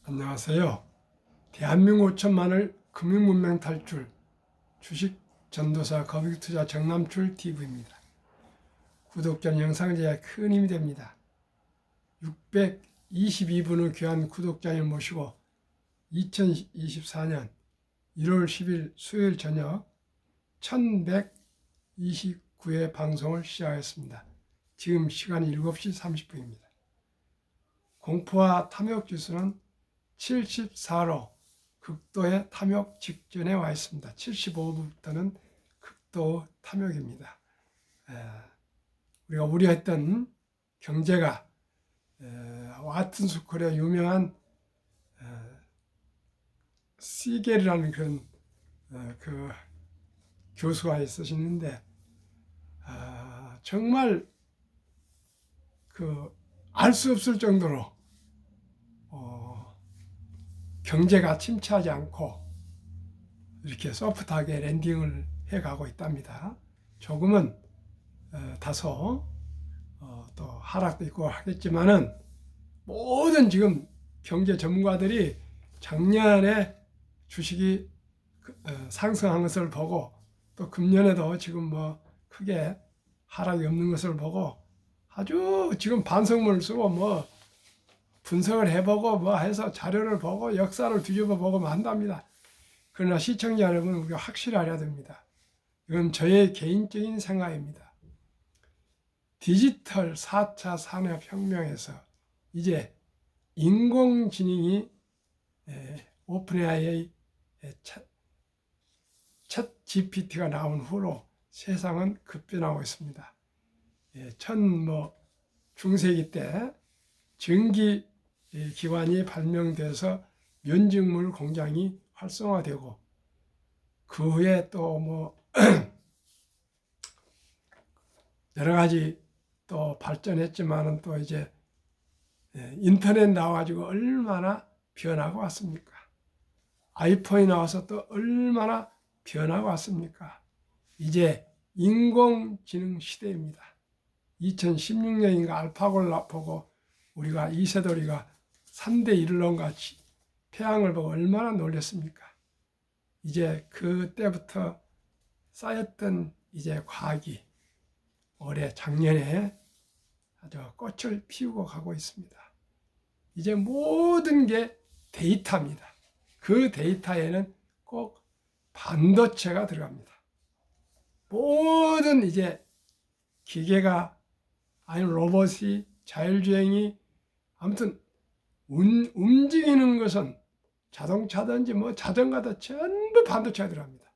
안녕하세요. 대한민국 5천만을 금융문맹 탈출 주식 전도사 거북이투자 정남출 TV입니다. 구독자 영상 제작에 큰 힘이 됩니다. 622분의 귀한 구독자를 모시고 2024년 1월 10일 수요일 저녁 1129회 방송을 시작했습니다. 지금 시간이 7시 30분입니다. 공포와 탐욕 지수는 74로 극도의 탐욕 직전에 와 있습니다. 75부터는 극도 탐욕입니다. 우리가 우려했던 경제가 와튼스쿨의 유명한 시겔이라는 그런 그 교수가 있으시는데 정말 알 수 없을 정도로 경제가 침체하지 않고 이렇게 소프트하게 랜딩을 해가고 있답니다. 조금은 다소 또 하락도 있고 하겠지만은 모든 지금 경제 전문가들이 작년에 주식이 상승한 것을 보고 또 금년에도 지금 뭐 크게 하락이 없는 것을 보고 아주 지금 반성문을 쓰고 뭐 분석을 해보고 뭐 해서 자료를 보고 역사를 뒤집어 보고 한답니다. 그러나 시청자 여러분, 우리가 확실히 알아야 됩니다. 이건 저의 개인적인 생각입니다. 디지털 4차 산업혁명에서 이제 인공지능이 오픈AI의 챗 GPT가 나온 후로 세상은 급변하고 있습니다. 중세기 때 전기 기관이 발명돼서 면직물 공장이 활성화되고 그 후에 또 여러 가지 또 발전했지만은 또 이제 인터넷 나와가지고 얼마나 변화가 왔습니까? 아이폰이 나와서 또 얼마나 변화가 왔습니까? 이제 인공지능 시대입니다. 2016년인가 알파고를 보고 우리가 이세돌이가 3대 이르론과 태양을 보고 얼마나 놀랐습니까? 이제 그때부터 쌓였던 이제 과학이 올해 작년에 아주 꽃을 피우고 가고 있습니다. 이제 모든 게 데이터입니다. 그 데이터에는 꼭 반도체가 들어갑니다. 모든 이제 기계가 아니면 로봇이 자율주행이 아무튼 움직이는 것은 자동차든지 뭐 자전거든 전부 반도체가 들어갑니다.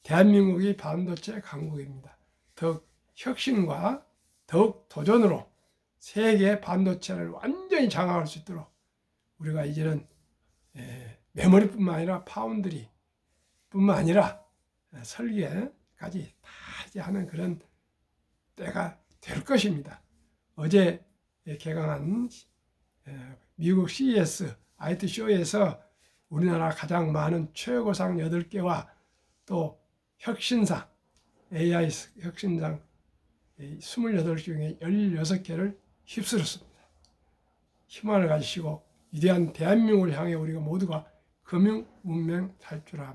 대한민국이 반도체 강국입니다. 더욱 혁신과 더욱 도전으로 세계 반도체를 완전히 장악할 수 있도록 우리가 이제는 메모리뿐만 아니라 파운드리 뿐만 아니라 설계까지 다 이제 하는 그런 때가 될 것입니다. 어제 개강한 미국 CES IT 쇼에서 우리나라 가장 많은 최고상 8개와 또 혁신상 AI 혁신상 28개 중에 16개를 휩쓸었습니다. 희망을 가지시고 위대한 대한민국을 향해 우리가 모두가 금융 문명 탈출을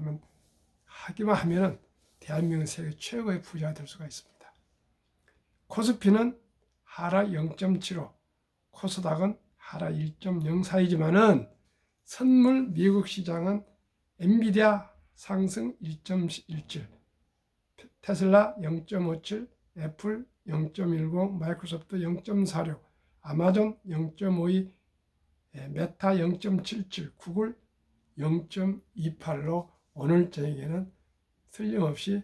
하기만 하면 대한민국은 세계 최고의 부자가 될 수가 있습니다. 코스피는 하락 0.75, 코스닥은 하락 1.04이지만은 선물 미국 시장은 엔비디아 상승 1.17, 테슬라 0.57, 애플 0.10, 마이크로소프트 0.46, 아마존 0.52, 메타 0.77, 구글 0.28로 오늘 저녁에는 틀림없이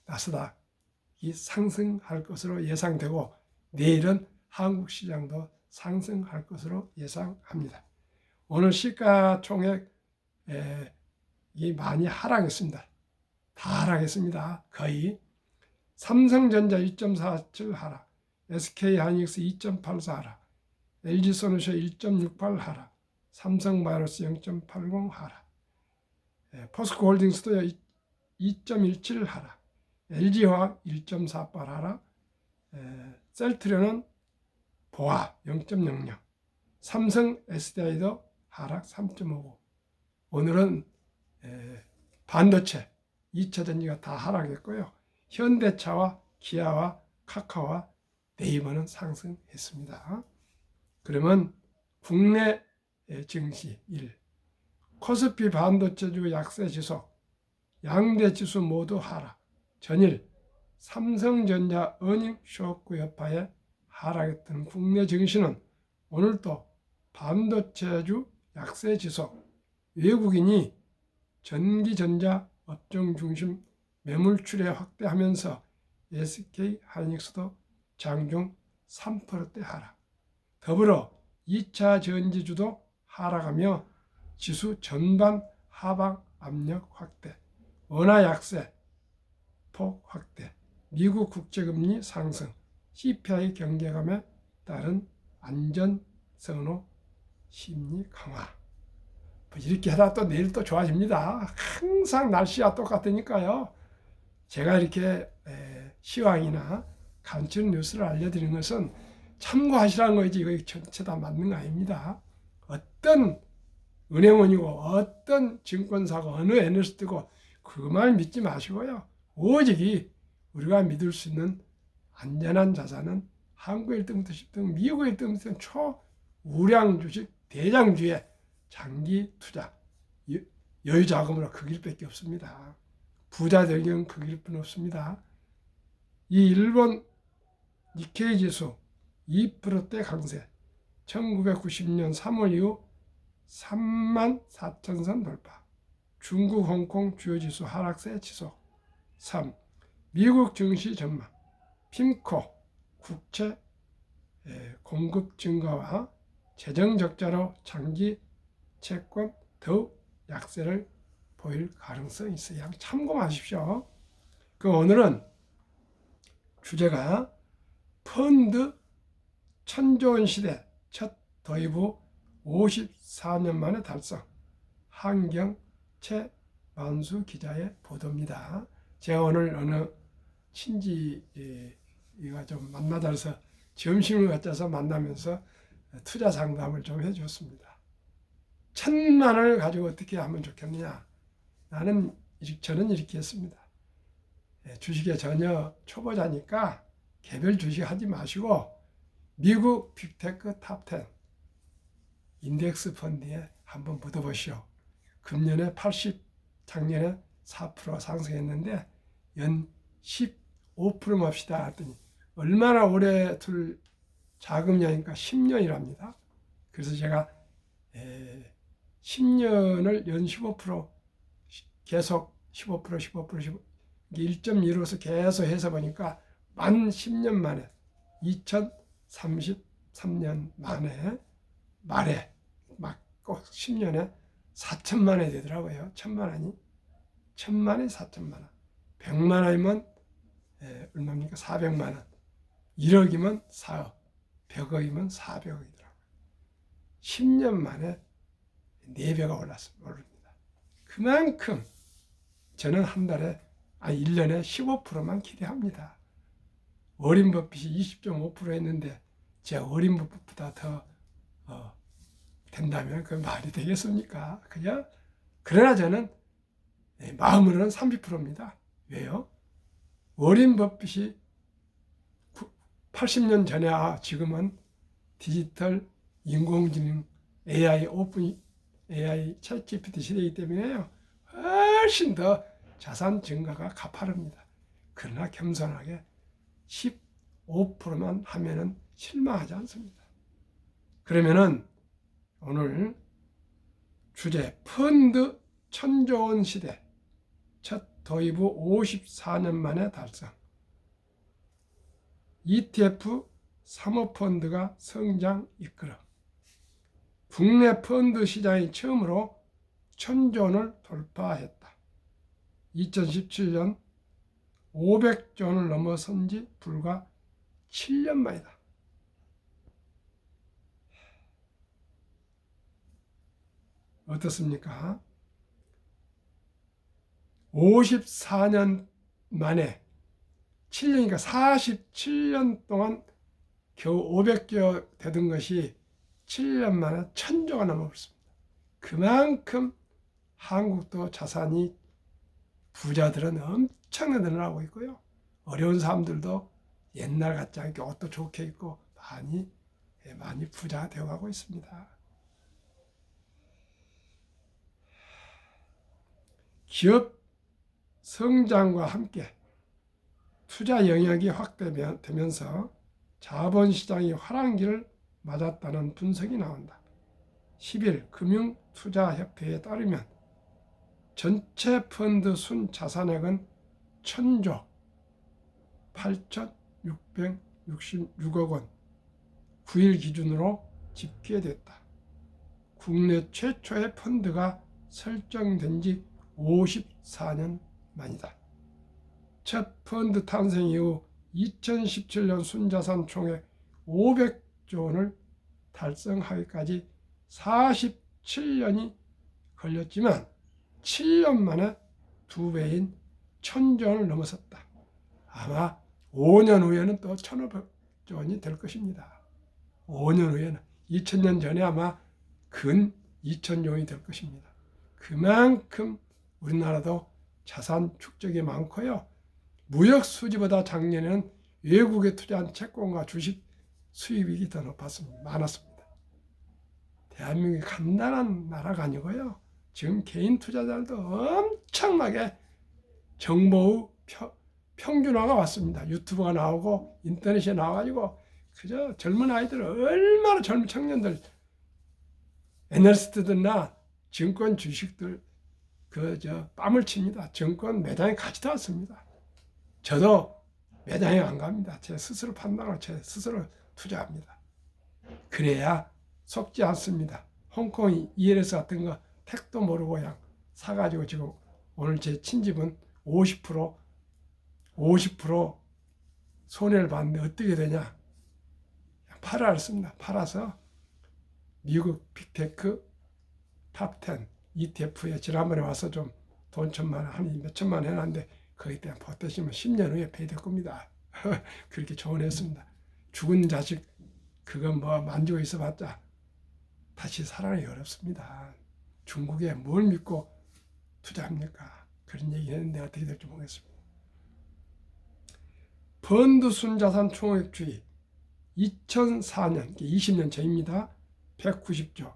나스닥이 상승할 것으로 예상되고 내일은 한국 시장도 상승할 것으로 예상합니다. 오늘 시가총액이 많이 하락했습니다. 다 하락했습니다. 거의 삼성전자 2.47 하락, SK하이닉스 2.84 하락, LG솔루션 1.68 하락, 삼성바이오로스 0.80 하락, 포스코홀딩스도 2.17 하락, LG화학 1.48 하락, 셀트리온은 보아 0.00, 삼성 SDI도 하락 3.59. 오늘은 반도체, 2차 전지가 다 하락했고요. 현대차와 기아와 카카오와 네이버는 상승했습니다. 그러면 국내 증시 1. 코스피 반도체주 약세 지속, 양대 지수 모두 하락. 전일 삼성전자 어닝 쇼크 여파에 하락했던 국내 증시는 오늘도 반도체주 약세 지속, 외국인이 전기전자 업종 중심 매물출에 확대하면서 SK 하이닉스도 장중 3%대 하락. 더불어 2차 전지주도 하락하며 지수 전반 하방 압력 확대, 원화 약세 폭 확대, 미국 국제금리 상승, CPI 경계감에 따른 안전성으로 심리 강화. 이렇게 하다 또 내일 또 좋아집니다. 항상 날씨가 똑같으니까요. 제가 이렇게 시황이나 간추린 뉴스를 알려드리는 것은 참고하시라는 거지 이거 전체 다 맞는 거 아닙니다. 어떤 은행원이고 어떤 증권사고 어느 애널리스트고 그 말 믿지 마시고요. 오직 우리가 믿을 수 있는 안전한 자산은 한국 1등부터 10등, 미국 1등부터 초우량 주식 대장주에 장기 투자, 여유 자금으로 그 길밖에 없습니다. 부자 되기는 그 길뿐 없습니다. 이 일본 니케이 지수 2%대 강세, 1990년 3월 이후 34,000선 돌파, 중국 홍콩 주요 지수 하락세 지속. 3. 미국 증시 전망, 핌코 국채 공급 증가와 재정 적자로 장기 채권 더욱 약세를 보일 가능성이 있어요. 참고하십시오. 오늘은 주제가 펀드 천조원 시대 첫 도입 후 54년 만에 달성, 한경 최만수 기자의 보도입니다. 제가 오늘 어느 친지가 좀 만나자 해서 점심을 갖자서 만나면서 투자 상담을 좀 해줬습니다. 1,000만 원을 가지고 어떻게 하면 좋겠느냐. 저는 이렇게 했습니다. 주식에 전혀 초보자니까 개별 주식 하지 마시고 미국 빅테크 탑10 인덱스 펀드에 한번 묻어보시오. 금년에 80, 작년에 4% 상승했는데 연 15% 맙시다 했더니 얼마나 오래 둘 자금량이니까 10년이랍니다. 그래서 제가 10년을 연 15% 계속 15% 1.15서 계속 해서 보니까 만 10년 만에 2033년 말에 막 꼭 10년에 4천만 원이 되더라고요. 1,000만 원이 4천만 원, 100만 원이면 얼마입니까? 400만 원, 1억이면 4억, 100억이면 400억이더라고요. 10년 만에 4배가 오릅니다. 그만큼 저는 한 달에 1년에 15%만 기대합니다. 워렌 버핏이 20.5% 했는데 제가 워렌 버핏보다 더 된다면 그 말이 되겠습니까? 그러나 저는 마음으로는 30%입니다. 왜요? 워렌 버핏이 80년 전에 지금은 디지털 인공지능 AI 오픈 AI 챗 GPT 시대이기 때문에요. 훨씬 더 자산 증가가 가파릅니다. 그러나 겸손하게 15%만 하면은 실망하지 않습니다. 그러면은 오늘 주제 펀드 천조원 시대 첫 도입 후 54년 만에 달성, ETF 사모펀드가 성장 이끌어 국내 펀드 시장이 처음으로 1,000조 원을 돌파했다. 2017년 500조 원을 넘어선 지 불과 7년 만이다. 어떻습니까? 54년 만에 7년이니까 47년 동안 겨우 500조 되던 것이 7년 만에 1,000조가 넘어버렸습니다. 그만큼 한국도 자산이 부자들은 엄청나게 늘어나고 있고요. 어려운 사람들도 옛날 같지 않게 옷도 좋게 입고 많이 부자가 되어가고 있습니다. 기업 성장과 함께 투자 영역이 확대되면서 자본시장이 화랑기를 맞았다는 분석이 나온다. 10일 금융투자협회에 따르면 전체 펀드 순자산액은 1000조 8,666억 원 9일 기준으로 집계됐다. 국내 최초의 펀드가 설정된 지 54년 만이다. 첫 펀드 탄생 이후 2017년 순자산 총액 500조 원을 달성하기까지 47년이 걸렸지만 7년 만에 2배인 1000조 원을 넘어섰다. 아마 5년 후에는 또 1500조 원이 될 것입니다. 5년 후에는 2000년 전에 아마 근 2000조 원이 될 것입니다. 그만큼 우리나라도 자산 축적이 많고요. 무역 수지보다 작년에는 외국에 투자한 채권과 주식 수입이 더 많았습니다. 대한민국이 간단한 나라가 아니고요. 지금 개인 투자자들도 엄청나게 정보의 평균화가 왔습니다. 유튜브가 나오고 인터넷에 나와가지고 그저 젊은 아이들 얼마나 젊은 청년들 애널리스트들나 증권 주식들 뺨을 칩니다. 증권 매장에 가지도 않습니다. 저도 매장에 안 갑니다. 제 스스로 판단하고 제 스스로 투자합니다. 그래야 속지 않습니다. 홍콩 ELS 같은 거 택도 모르고 그냥 사가지고 지금 오늘 제 친집은 50% 손해를 봤는데 어떻게 되냐? 팔았습니다. 팔아서 미국 빅테크 탑10 ETF에 지난번에 와서 좀 돈 천만 원, 한 몇천만 원 해놨는데 거기 때문에 버티시면 10년 후에 페이될 겁니다. 그렇게 조언했습니다. 죽은 자식 그건 뭐 만지고 있어봤자 다시 살아나기 어렵습니다. 중국에 뭘 믿고 투자합니까? 그런 얘기 했는데 어떻게 될지 모르겠습니다. 펀드 순자산 총액주의 2004년 20년 전입니다. 190조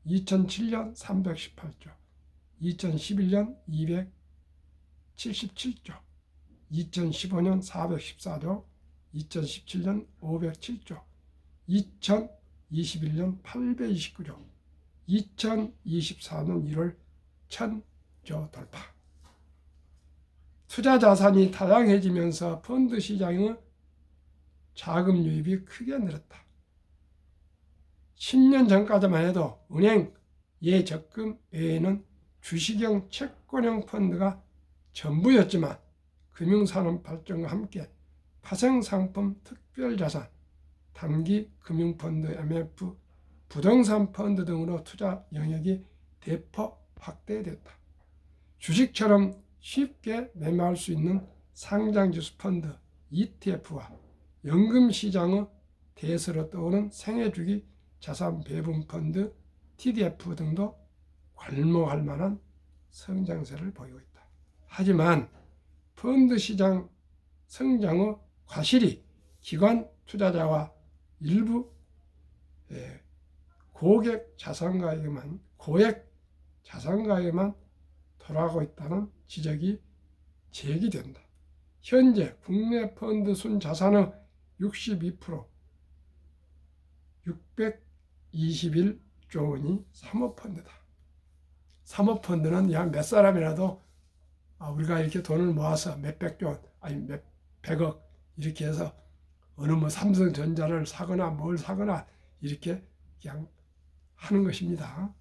2007년 318조 2011년 277조 2015년 414조 2017년 507조 2021년 829조 2024년 1월 1000조 돌파. 투자 자산이 다양해지면서 펀드 시장의 자금 유입이 크게 늘었다. 10년 전까지만 해도 은행 예적금 외에는 주식형 채권형 펀드가 전부였지만 금융산업 발전과 함께 파생상품 특별자산, 단기 금융펀드, MF, 부동산 펀드 등으로 투자 영역이 대폭 확대됐다. 주식처럼 쉽게 매매할 수 있는 상장지수 펀드, ETF와 연금시장의 대세로 떠오른 생애주기 자산 배분 펀드, TDF 등도 괄목할 만한 성장세를 보이고 있다. 하지만 펀드 시장 성장의 과실이 기관 투자자와 일부 고액 자산가에게만 돌아가고 있다는 지적이 제기된다. 현재 국내 펀드 순자산의 62% 621조 원이 사모펀드다. 사모펀드는 약 몇 사람이라도 우리가 이렇게 돈을 모아서 몇백조 원, 아니 몇백억 이렇게 해서 어느 뭐 삼성전자를 사거나 뭘 사거나 이렇게 그냥 하는 것입니다.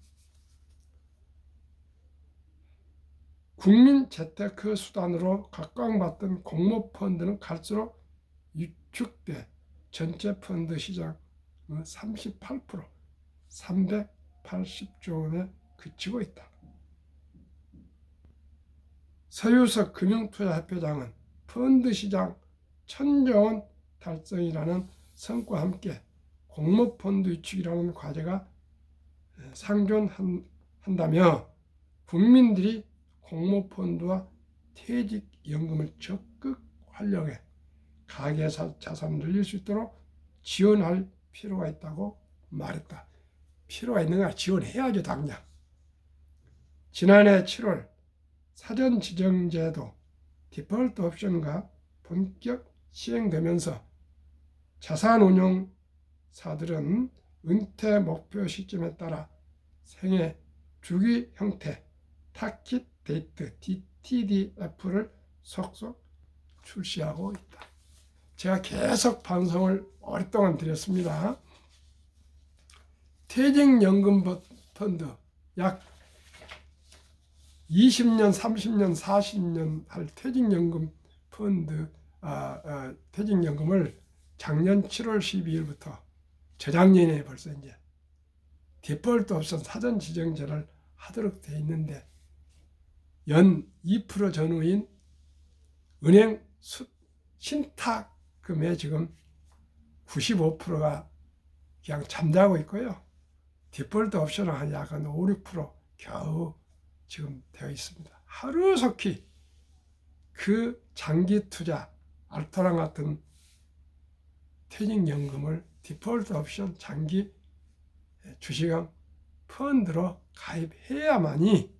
국민 재테크 수단으로 각광받던 공모펀드는 갈수록 위축돼 전체 펀드 시장의 38% 380조 원에 그치고 있다. 서유석 금융투자협회장은 펀드 시장 1000조 원 달성이라는 성과와 함께 공모펀드 위축이라는 과제가 상존한 한다며 국민들이 공모펀드와 퇴직연금을 적극 활용해 가계 자산을 늘릴 수 있도록 지원할 필요가 있다고 말했다. 필요가 있는가? 지원해야죠, 당장. 지난해 7월 사전지정제도 디폴트 옵션과 본격 시행되면서 자산운용사들은 은퇴 목표 시점에 따라 생애 주기 형태 타깃 데이트 TDF를 속속 출시하고 있다. 제가 계속 반성을 오랫동안 드렸습니다. 퇴직연금 펀드 약 20년, 30년, 40년 할 퇴직연금 펀드, 퇴직연금을 작년 7월 12일부터 저작년에 벌써 이제 디폴트 옵션 사전 지정제를 하도록 되어 있는데 연 2% 전후인 은행 신탁금의 지금 95%가 그냥 잠자고 있고요. 디폴트 옵션은 한 약 5, 6% 겨우 지금 되어 있습니다. 하루속히 그 장기 투자, 알토란 같은 퇴직연금을 디폴트 옵션 장기 주식형 펀드로 가입해야만이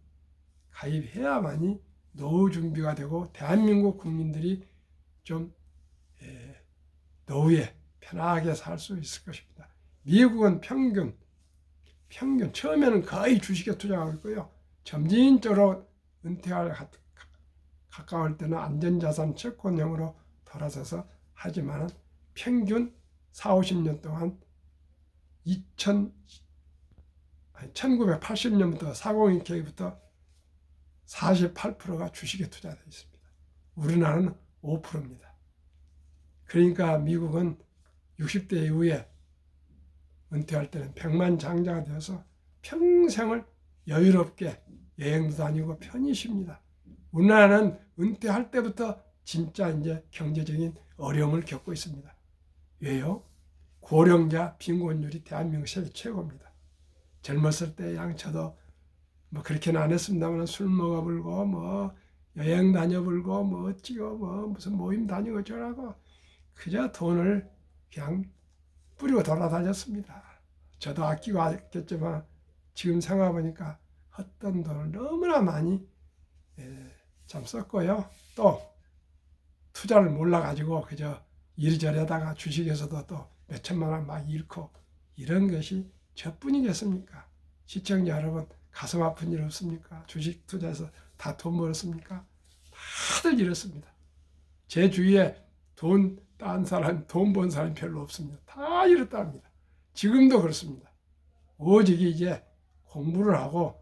노후 준비가 되고 대한민국 국민들이 좀 노후에 편하게 살 수 있을 것입니다. 미국은 평균 처음에는 거의 주식에 투자하고 있고요. 점진적으로 은퇴할 가까울 때는 안전자산 채권형으로 돌아서서 하지만 평균 4, 50년 동안 1980년부터 402K부터 48%가 주식에 투자되어 있습니다. 우리나라는 5%입니다. 그러니까 미국은 60대 이후에 은퇴할 때는 백만장자가 되어서 평생을 여유롭게 여행도 다니고 편히 쉽니다. 우리나라는 은퇴할 때부터 진짜 이제 경제적인 어려움을 겪고 있습니다. 왜요? 고령자 빈곤율이 대한민국 세계 최고입니다. 젊었을 때 양 저도 뭐 그렇게는 안 했습니다만 술 먹어불고 뭐 여행 다녀불고 뭐 어찌고 뭐 무슨 모임 다니고 저라고 그저 돈을 그냥 뿌리고 돌아다녔습니다. 저도 아끼고 아꼈지만 지금 생각해보니까 헛된 돈을 너무나 많이 참 썼고요. 또 투자를 몰라가지고 그저 이리저리 하다가 주식에서도 또 몇천만 원 막 잃고 이런 것이 저뿐이겠습니까? 시청자 여러분 가슴 아픈 일 없습니까? 주식 투자해서 다 돈 벌었습니까? 다들 이렇습니다. 제 주위에 돈 딴 사람, 돈 번 사람이 별로 없습니다. 다 이렇다 합니다. 지금도 그렇습니다. 오직 이제 공부를 하고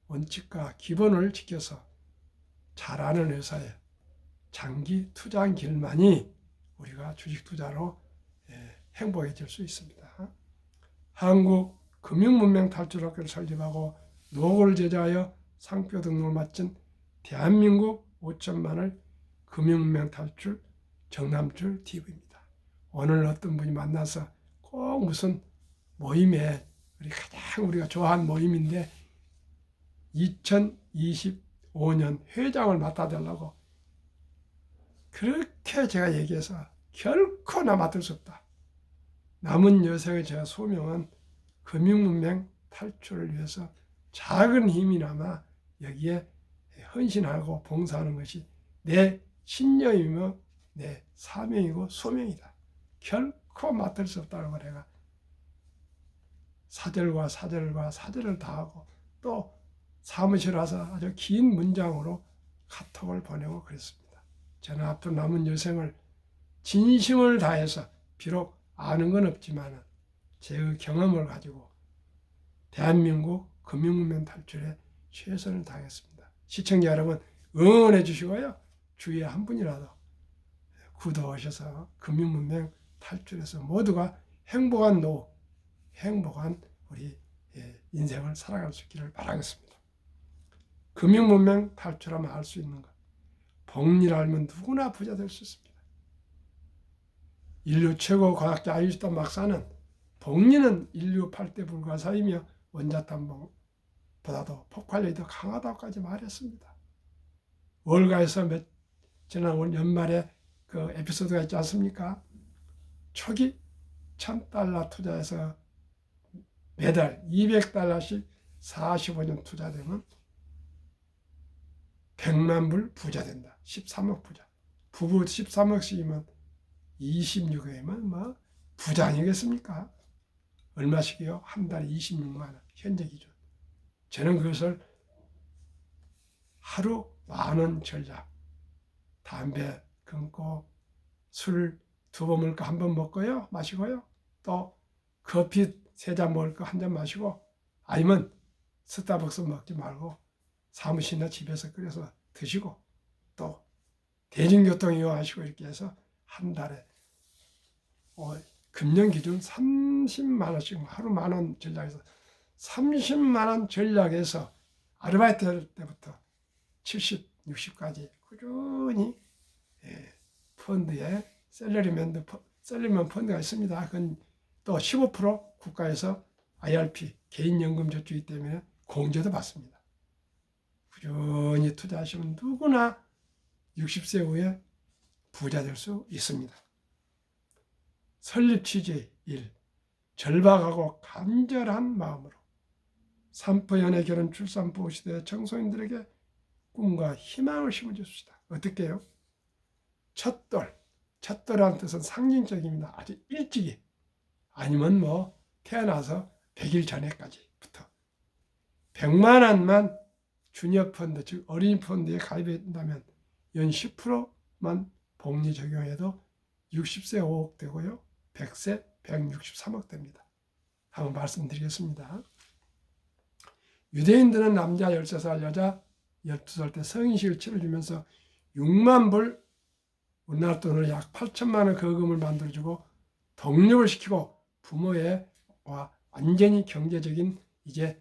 원칙과 기본을 지켜서 잘하는 회사에 장기 투자한 길만이 우리가 주식 투자로 행복해질 수 있습니다. 한국 금융문명 탈출학교를 설립하고 노고를 제자하여 상표 등록을 마친 대한민국 5천만을 금융문명 탈출 정남줄 TV입니다. 오늘 어떤 분이 만나서 꼭 무슨 모임에 우리가 좋아하는 모임인데 2025년 회장을 맡아달라고 그렇게 제가 얘기해서 결코 나 맡을 수 없다. 남은 여생의 제 소명은 금융문명 탈출을 위해서 작은 힘이나마 여기에 헌신하고 봉사하는 것이 내 신념이며 내 사명이고 소명이다. 결코 맡을 수 없다고 내가 사절과 사절을 다하고 또 사무실 와서 아주 긴 문장으로 카톡을 보내고 그랬습니다. 저는 앞으로 남은 여생을 진심을 다해서 비록 아는 건 없지만 제 경험을 가지고 대한민국 금융문명 탈출에 최선을 다하겠습니다. 시청자 여러분 응원해 주시고요. 주위에 한 분이라도 구독하셔서 금융문명 탈출해서 모두가 행복한 노후, 행복한 우리 인생을 살아갈 수 있기를 바라겠습니다. 금융문명 탈출하면 알 수 있는 것. 복리를 알면 누구나 부자 될 수 있습니다. 인류 최고 과학자 아인슈타인 박사는 복리는 인류 8대 불가사이며 원자탄 보다도 폭발력이 더 강하다고까지 말했습니다. 월가에서 지난 연말에 그 에피소드가 있지 않습니까? 초기 $1,000 투자해서 매달 $200씩 45년 투자되면 100만 불 부자 된다. 13억 부자. 부부 13억씩이면 26억이면 뭐 부자 아니겠습니까? 얼마씩이요? 한 달에 26만 원. 현재 기준. 저는 그것을 하루 10,000원 전략. 담배 끊고 술 2번 먹을 거 1번 먹고요. 마시고요. 또 커피 3잔 먹을 거 1잔 마시고 아니면 스타벅스 먹지 말고 사무실이나 집에서 끓여서 드시고 또 대중교통 이용하시고 이렇게 해서 한 달에 금년 기준 30만 원씩 하루 10,000원 전략에서 30만 원 전략에서 아르바이트 할 때부터 70, 60까지 꾸준히 펀드에 셀러리맨 펀드가 있습니다. 그건 또 15% 국가에서 IRP 개인연금저축이기 때문에 공제도 받습니다. 꾸준히 투자하시면 누구나 60세 후에 부자 될 수 있습니다. 설립 취지 1. 절박하고 간절한 마음으로 산포 연애 결혼 출산 부부 시대 청소년들에게 꿈과 희망을 심어줍시다. 어떻게 해요? 첫돌이라는 뜻은 상징적입니다. 아주 일찍이 아니면 뭐 태어나서 100일 전에까지부터 100만 원만 주니어 펀드 즉 어린이 펀드에 가입한다면 연 10%만 복리 적용해도 60세 5억 되고요. 100세 163억 됩니다. 한번 말씀드리겠습니다. 유대인들은 남자 13살 여자 12살 때 성인식을 치러주면서 6만 불 우리나라 돈으로 약 8천만 원 거금을 만들어주고 독립을 시키고 부모와 완전히 경제적인 이제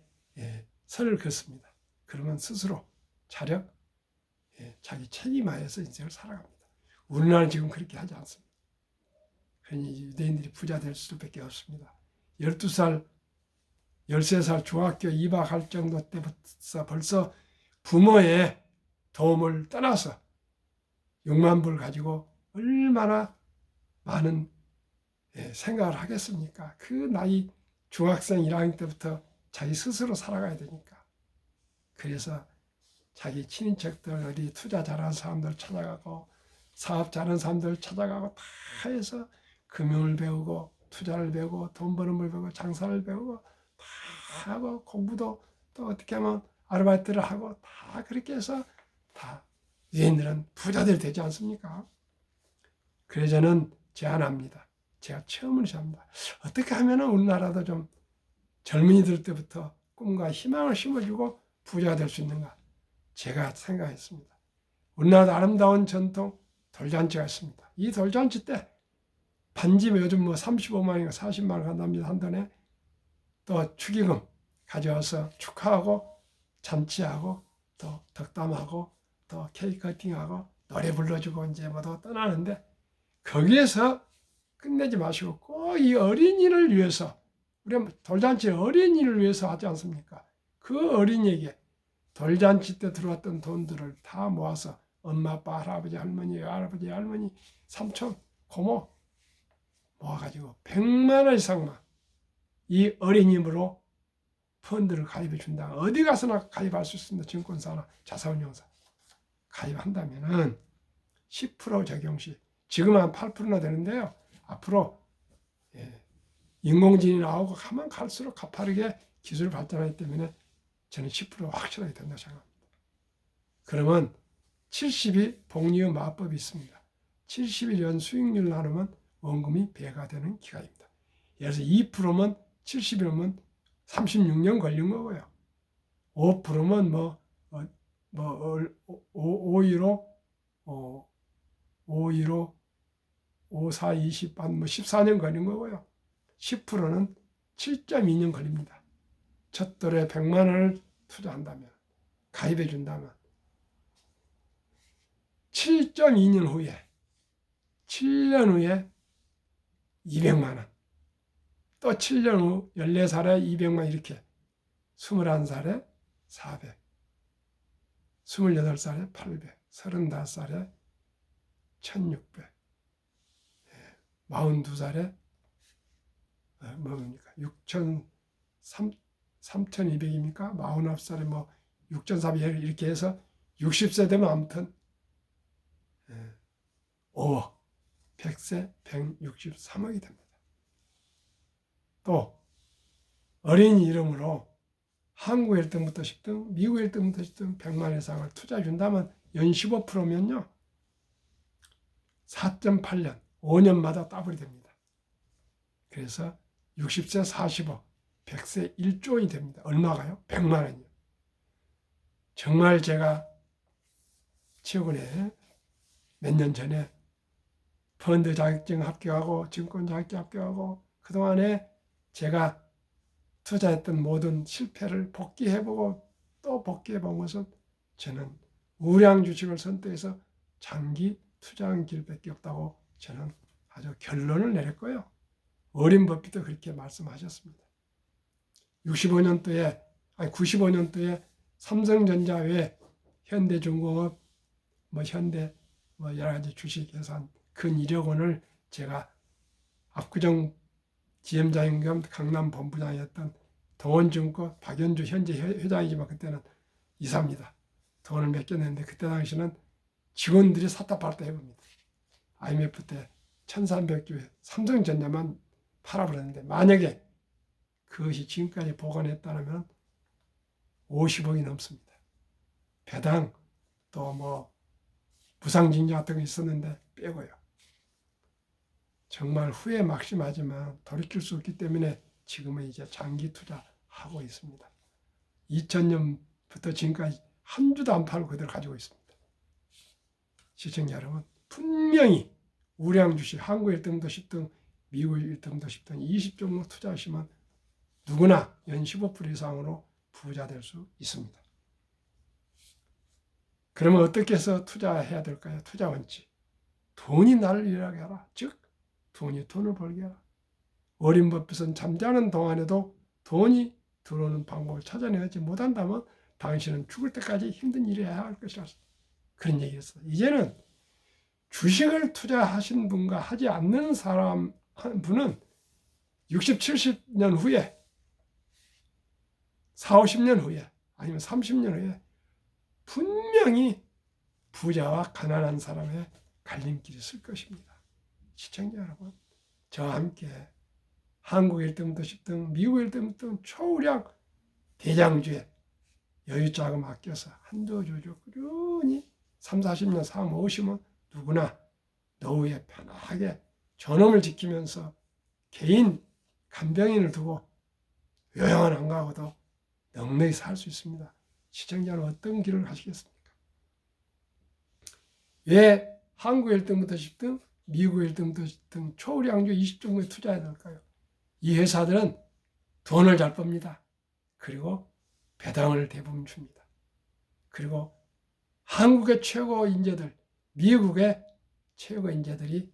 선을 긋습니다. 그러면 스스로 자기 책임하에서 인생을 살아갑니다. 우리나라는 지금 그렇게 하지 않습니다. 그러니 유대인들이 부자 될 수밖에 없습니다. 12살, 13살 중학교 입학할 정도 때부터 벌써 부모의 도움을 떠나서 6만 불 가지고 얼마나 많은 생각을 하겠습니까? 그 나이 중학생 1학년 때부터 자기 스스로 살아가야 되니까. 그래서 자기 친인척들 어디 투자 잘하는 사람들 찾아가고 사업 잘하는 사람들 찾아가고 다 해서 금융을 배우고 투자를 배우고 돈 버는 걸 배우고 장사를 배우고 다 하고 공부도 또 어떻게 하면 아르바이트를 하고 다 그렇게 해서 다 유대인들은 부자들이 되지 않습니까? 그래서 저는 제안합니다. 제가 체험을 제안합니다. 어떻게 하면 우리나라도 좀 젊은이들 때부터 꿈과 희망을 심어주고 부자가 될 수 있는가? 제가 생각했습니다. 우리나라도 아름다운 전통 돌잔치가 있습니다. 이 돌잔치 때 반지면 요즘 뭐 35만 원인가 40만 원 간답니다. 한 돈에. 또 축의금 가져와서 축하하고 잔치하고 또 덕담하고 또 케이크 커팅하고 노래 불러주고 이제 모두 떠나는데 거기에서 끝내지 마시고 꼭 이 어린이를 위해서 우리가 돌잔치 어린이를 위해서 하지 않습니까? 그 어린이에게 돌잔치 때 들어왔던 돈들을 다 모아서 엄마, 아빠, 할아버지, 할머니, 삼촌, 고모 모아가지고 100만 원 이상만 이 어린이로 펀드를 가입해 준다. 어디 가서나 가입할 수 있습니다. 증권사나 자산운용사 가입한다면은 10% 적용시 지금은 한 8%나 되는데요. 앞으로 인공지능이 나오고 가면 갈수록 가파르게 기술 발전하기 때문에 저는 10% 확실하게 된다고 생각합니다. 그러면 70이 복리의 마법이 있습니다. 70일 연 수익률 나누면 원금이 배가 되는 기간입니다. 예를 들어서 2%면 70일이면 36년 걸린 거고요. 5%면 5, 4, 20, 한 14년 걸린 거고요. 10%는 7.2년 걸립니다. 첫 돌에 100만 원을 투자한다면, 가입해 준다면, 7.2년 후에, 7년 후에 200만 원. 또 7년 후 14살에 200만 원 이렇게 21살에 400, 28살에 800, 35살에 1600, 42살에 뭡니까? 3200입니까? 49살에 뭐 6400 이렇게 해서 60세 되면 아무튼 5억, 100세 163억이 됩니다. 또 어린이 이름으로 한국 1등부터 10등, 미국 1등부터 10등 100만 이상을 투자해 준다면 연 15%면요 4.8년, 5년마다 더블이 됩니다. 그래서 60세 40억, 100세 1조 원이 됩니다. 얼마가요? 100만 원이요. 정말 제가 최근에 몇 년 전에 펀드 자격증 합격하고 증권 자격증 합격하고 그동안에 제가 투자했던 모든 실패를 복귀해보고 또 복귀해본 것은 저는 우량 주식을 선택해서 장기 투자한 길밖에 없다고 저는 아주 결론을 내렸고요. 워렌 버핏도 그렇게 말씀하셨습니다. 95년도에 삼성전자 외 현대중공업, 현대 여러 가지 주식 예산 근 1억 원을 제가 압구정 지점장인 겸 강남 본부장이었던 동원증권 박연주 현재 회장이지만 그때는 이사입니다. 돈을 맡겼는데 그때 당시는 직원들이 샀다 팔았다 해봅니다. IMF 때 1300주에 삼성전자만 팔아버렸는데 만약에 그것이 지금까지 보관했다면 50억이 넘습니다. 배당 또 무상증자 같은 거 있었는데 빼고요. 정말 후회 막심하지만 돌이킬 수 없기 때문에 지금은 이제 장기 투자하고 있습니다. 2000년부터 지금까지 한 주도 안 팔고 그대로 가지고 있습니다. 시청자 여러분, 분명히 우량 주식 한국 1등부터 10등, 미국 1등부터 10등 20종목 투자하시면 누구나 연 15% 이상으로 부자 될 수 있습니다. 그러면 어떻게 해서 투자해야 될까요? 투자 원칙. 돈이 나를 일하게 하라. 즉 돈이 돈을 벌게 하라. 워렌 버핏은 잠자는 동안에도 돈이 들어오는 방법을 찾아내지 못한다면 당신은 죽을 때까지 힘든 일을 해야 할 것이라 그런 얘기였어요. 이제는 주식을 투자하신 분과 하지 않는 사람 한 분은 60, 70년 후에 40, 50년 후에 아니면 30년 후에 분명히 부자와 가난한 사람의 갈림길이 있을 것입니다. 시청자 여러분, 저와 함께 한국 1등부터 10등, 미국 1등부터 초우량 대장주에 여유자금 아껴서 한두 주주 꾸준히 3, 40년 사면 오시면 누구나 노후에 편하게 존엄을 지키면서 개인 간병인을 두고 요양원 안 가고도 넉넉히 살 수 있습니다. 시청자는 어떤 길을 가시겠습니까? 왜 한국 1등부터 10등, 미국 1등부터 10등 초우량주 20종목에 투자해야 될까요? 이 회사들은 돈을 잘 법니다. 그리고 배당을 대부분 줍니다. 그리고 한국의 최고 인재들, 미국의 최고 인재들이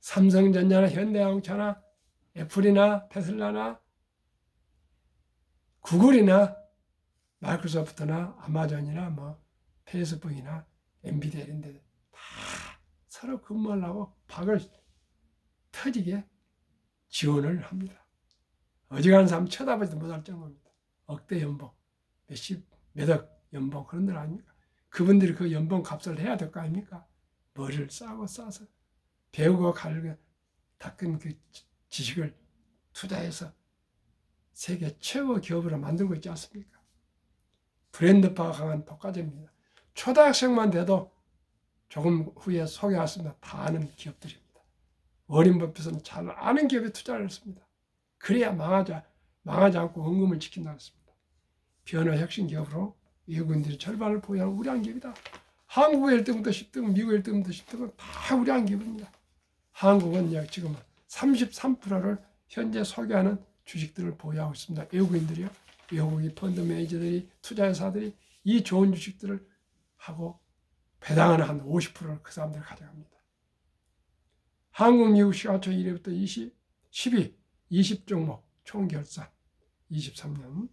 삼성전자나 현대자동차나 애플이나 테슬라나 구글이나 마이크로소프트나 아마존이나 페이스북이나 엔비디아 이런 데 다 서로 근무하려고 박을 터지게 지원을 합니다. 어지간한 사람 쳐다보지도 못할 정도입니다. 억대 연봉, 몇억 연봉 그런 들 아닙니까? 그분들이 그 연봉 값을 해야 될 거 아닙니까? 머리를 싸서 배우고 닦은 그 지식을 투자해서 세계 최고 기업으로 만들고 있지 않습니까? 브랜드화가 강한 독과점입니다. 초등학생만 돼도 조금 후에 소개했습니다. 다 아는 기업들입니다. 워렌 버핏은 잘 아는 기업에 투자를 했습니다. 그래야 망하지 않고 원금을 지킨다고 했습니다. 변화 혁신 기업으로 외국인들이 절반을 보유하는 우량 기업이다. 한국의 1등부터 10등, 미국의 1등부터 10등은 다 우량 기업입니다. 한국은 지금 33%를 현재 소개하는 주식들을 보유하고 있습니다. 외국인들이요. 외국인 펀드 매니저들이, 투자회사들이 이 좋은 주식들을 하고 배당은 한 50%를 그 사람들이 가져갑니다. 한국, 미국 시가총 1위부터 10위, 20종목 총결산 23년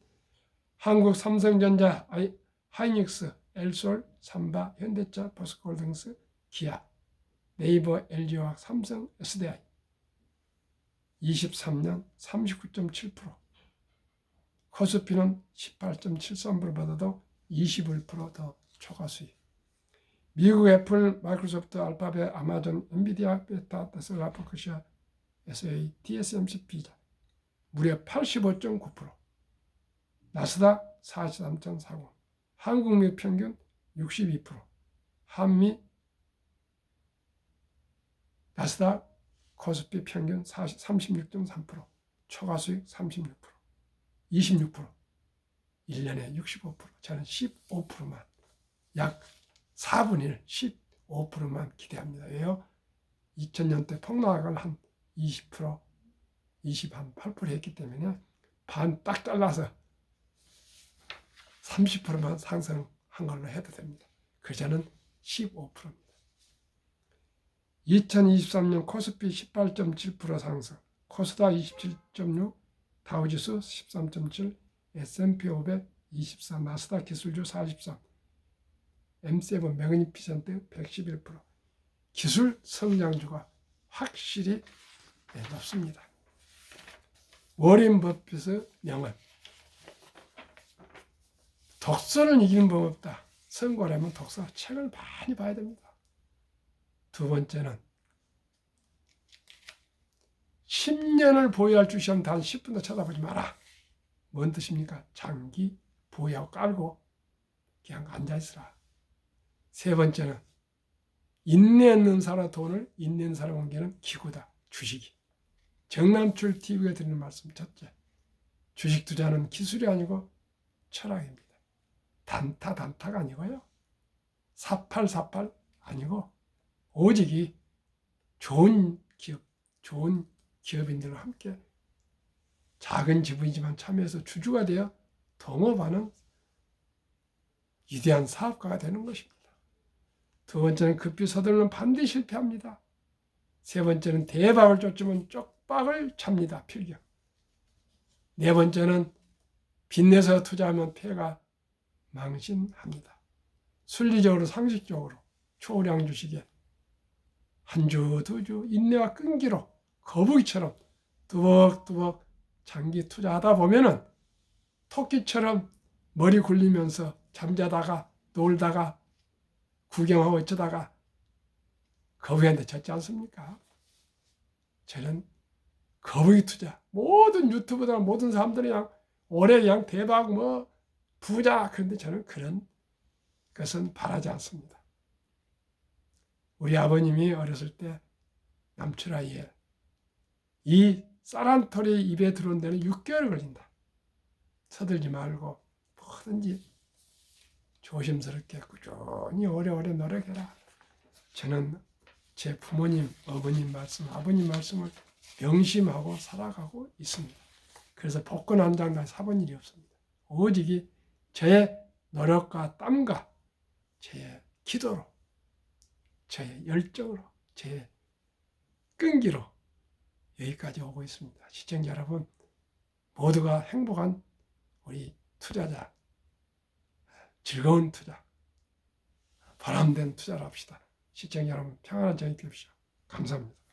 한국 삼성전자, 하이닉스, 엘솔, 삼바, 현대차, 포스코홀딩스, 기아, 네이버, LG화학, 삼성, SDI 23년 39.7%, 코스피는 18.73% 받아도 21%더 초과 수익. 미국 애플, 마이크로소프트, 알파벳, 아마존, 엔비디아, 베타, 테슬라, 버크셔, SA, TSMC, 피자 무려 85.9%, 나스닥 43.40%, 한국미 평균 62%, 한미, 나스닥, 코스피 평균 36.3%, 초과 수익 36%, 26%, 1년에 65%, 저는 15%만, 약 4분의 1, 15%만 기대합니다. 왜요? 2000년대 폭락을 한 20%, 28% 했기 때문에 반 딱 잘라서 30%만 상승한 걸로 해도 됩니다. 그저는 15%입니다. 2023년 코스피 18.7% 상승, 코스닥 27.6, 다우지수 13.7, S&P 500 24, 나스닥 기술주 43, M7 매그니피센트 111%, 기술 성장주가 확실히 높습니다. 워렌 버핏의 명언, 독서는 이기는 법 없다. 성공하려면 독서, 책을 많이 봐야 됩니다. 두 번째는 10년을 보유할 주시면 단 10분도 쳐다보지 마라. 뭔 뜻입니까? 장기 보유하고 깔고 그냥 앉아있으라. 세 번째는 인내 없는 사람 돈을 인내 있는 사람 옮기는 기구다. 주식이. 정남출 TV가 드리는 말씀 첫째, 주식 투자는 기술이 아니고 철학입니다. 단타가 아니고요. 사팔 아니고 오직이 좋은 기업인들과 함께 작은 지분이지만 참여해서 주주가 되어 동업하는 위대한 사업가가 되는 것입니다. 두 번째는 급히 서둘러는 반드시 실패합니다. 세 번째는 대박을 쫓으면 쪽박을 찹니다. 필경. 네 번째는 빚내서 투자하면 폐가 망신합니다. 순리적으로 상식적으로 초량 주식에 한 주, 두 주 인내와 끈기로 거북이처럼 뚜벅뚜벅 장기 투자하다 보면은 토끼처럼 머리 굴리면서 잠자다가 놀다가 구경하고 어쩌다가 거북이한테 졌지 않습니까? 저는 거북이 투자, 모든 유튜브나 모든 사람들이 그냥 올해 그냥 대박 부자, 그런데 저는 그런 것은 바라지 않습니다. 우리 아버님이 어렸을 때 남출아 얘, 이 쌀한톨이 입에 들어온 데는 6개월 걸린다. 서들지 말고 뭐든지 조심스럽게 꾸준히 오래오래 노력해라. 저는 제 부모님, 어머님 말씀, 아버님 말씀을 명심하고 살아가고 있습니다. 그래서 복권 한 장도 사본 일이 없습니다. 오직이 저의 노력과 땀과 제 기도로, 저의 열정으로, 제 끈기로 여기까지 오고 있습니다. 시청자 여러분, 모두가 행복한 우리 투자자, 즐거운 투자, 보람된 투자를 합시다. 시청자 여러분, 평안한 저녁 되십시오. 감사합니다.